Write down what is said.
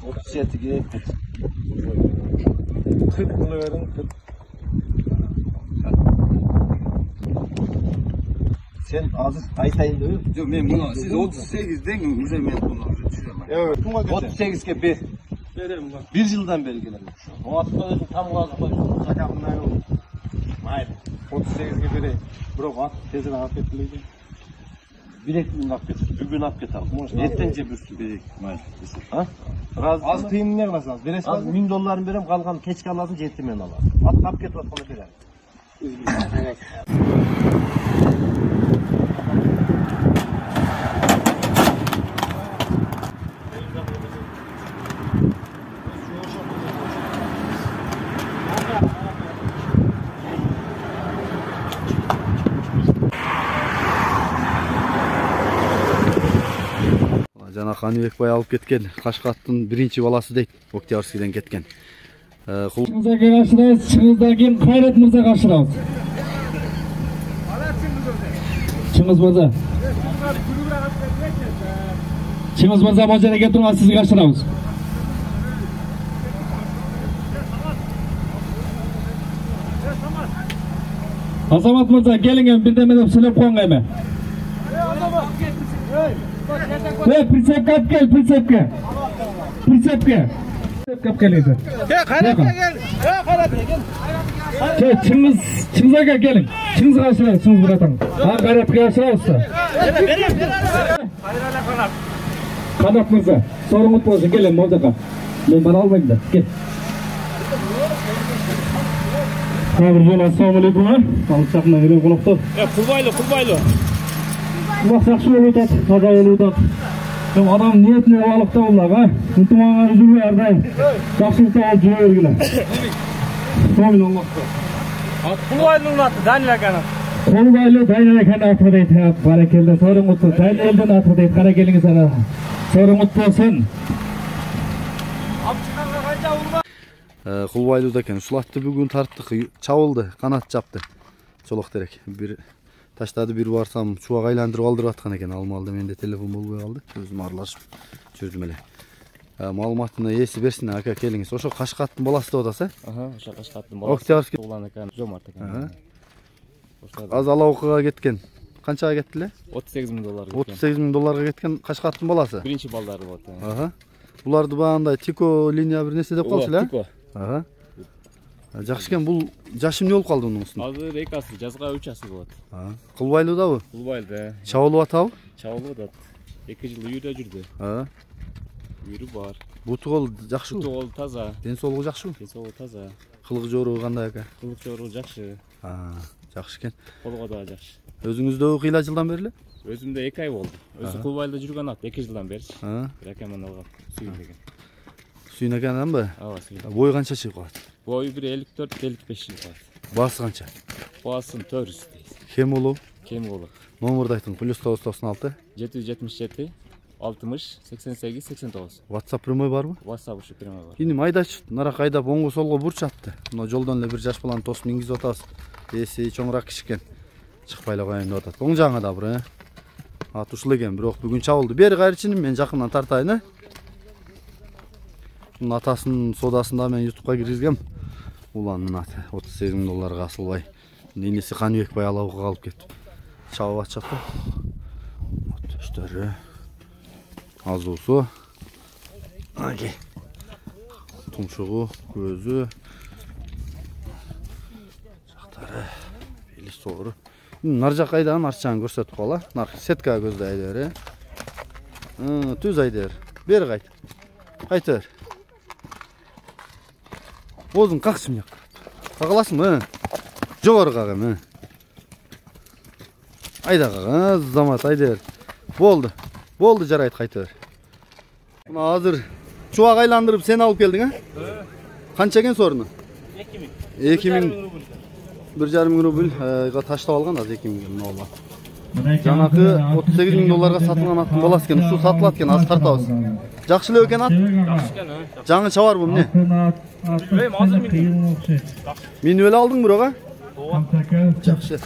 37'ye 40 bunu verin 40. Sen azı aytayın diyor. Yok men bunu siz 38'den ben bunu düşüremem. Evet. 38'e 1. Verelim bak. 1 yıldan beri gelelim. O hafta özüm tam gazı koydum. Saçağımdan oldu. Haydi. 38'e 1'e. Bırak at. Tezini hak ettiliydi. Bilekliğini hak getir. Bugün hak getir. Yettince bir sürü bilek. Ha? Az kıyım ne kadar az? Veresi az $1000 verem kalkan keçki alasın jettimen alar. At hak getir at bana verer. Жана Каныбекбай алып кеткен Кашкаттын биринчи баласы дейт, Октябрьскийден кеткен. Чыңызга каршылайбыз, чыңыздан кийин Кайрат мырзага каршылайбыз. Чыңыз мырза. Чыңыз мырза бул жерге турган сизге каршылайбыз. Азамат мырза, келиңер бирдеме деп сүйлөп коюңга эме. Прицепке алып кел, прицепке. Прицепке. Прицепке алып келиңиздер. Кайратка кел. Кайратка кел. Чыңызга келиң. Чыңызга каршылайбыз, чыңыз братан. Кайратка каршылайбыз. Канат мырза, сорыңут болсун, келем мол жака. Мен бара албайм да. Кел. Assalamu alaikum. Alçakına gelen konuklar. Kulbaylı. Bak yaxşı olup at, taza olup at. Adam niyetine alıp da ollar ha. Unutmağına üzülme erdeyim. Yaxşılıkta ol cüve örgüle. Soğun olmakta. Kulbaylı'nın atı, Daniel Akan'ın. Kulbaylı Daniel Akan'ın atı deyit. Barakelde sorun mutlu. Daniel'den atı deyit. Kara gelin sana. Sorun mutlu olsun. Кулбайлуу экен. Ушулатты бүгүн тарттык, чабылды, канат жапты. Чолок терек. Бир таштады, бир барсам чубак айландырып алдырып аткан экен. Алмалды, менде телефон болбой калды. Өзүм аралашып жүрдүм эле. Маалыматына ээси берсин, ака келиңиз. Ошо Кашкаттын баласы деп атасыз, Ошо Кашкаттын баласы. Октябрьский улан экен, Жомарт экен. Аз ала окууга кеткен. Канчага кетти эле? $38,000 кеткен. $38,000 кеткен Кашкаттын баласы. Биринчи балдары болот. Буларды баандай Тико линия бир нерсе деп калчу эле. Тико. Жакшы экен, бул жашы эмне болуп калды мунун устун? Азыр 2 асы, жазга 3 асы болот. Кулбайлуудабы? Кулбайлда. Чабылып атабы? Чабылып атат. 2 жыл үйдө жүрдү. Үйрү бар. Буту кол жакшы. Буту кол таза. Ден соолугу жакшыбы? Ден соолугу таза. Кылык жоору кандай ака? Кылык жоору жакшы. Жакшы экен. Колго да жакшы. Өзүңүздө кыйла жылдан бери эле? Өзүмдө 2 ай болду. Өзү Кулбайлда жүргөн ат 2 жылдан бери. Ракаман алган. Сүйүн деген. Сүйүн экенби? Ооба, сүйүн. Бою канча чыгып калат? Бою 1.54-1.55 чыгып калат. Баасы канча? Баасын 400 дейт. Кем болобу? Кем болот. Номерди айтың. +996 777 60 88 89. WhatsApp прямой барбы? WhatsApp ушу прямой бар. Иним айдачы, нарак айдап оңго солго бурч атты. Мына жолдон эле бир жаш баланы тосуп мингизип атабыз. Эси чоңураак киши экен. Чыкпай эле коеюн деп атат. Оң жагыңа да бир, Ат ушул экен, бирок бүгүн чабылды. Бери кайрычын, мен жакындан тартайын, Мунун атасынын содасын да мен YouTube'га киргизгем. Уланын аты $38,000 Асылбай. Ненеси Каныбекбай алабыга алып кетип. Чабып атышат да. Төштөрү. Азуусу. Аги. Тумшугу, көзү. Жактары. Бели соору. Нар жак айдан арчаан көрсөтүп кала. Нар сетка көздө айдыр, Түз айдыр. Бери кайт. Кайтыр. Озун какчы мына. Какаласыңбы? Жогору кагым, Айда кага, замат айдыр. Болду, жарайт, кайтыр. Мына азыр чубак айландырып сен алып келдиң, Канча экен сорunu? 2000. 1,5 рубль таштап алган, азыр 2000 мына болот. Жанакы $38,000 сатылган аттын баласы экен, ушул сатылат экен, азыр тартабыз. Жакшы эле экен ат? Жакшы экен, Жаңы чабарбы эмне? Билбейм, азыр миндим. Кыйын окшойт. Минип эле алдың бирок, Жакшы.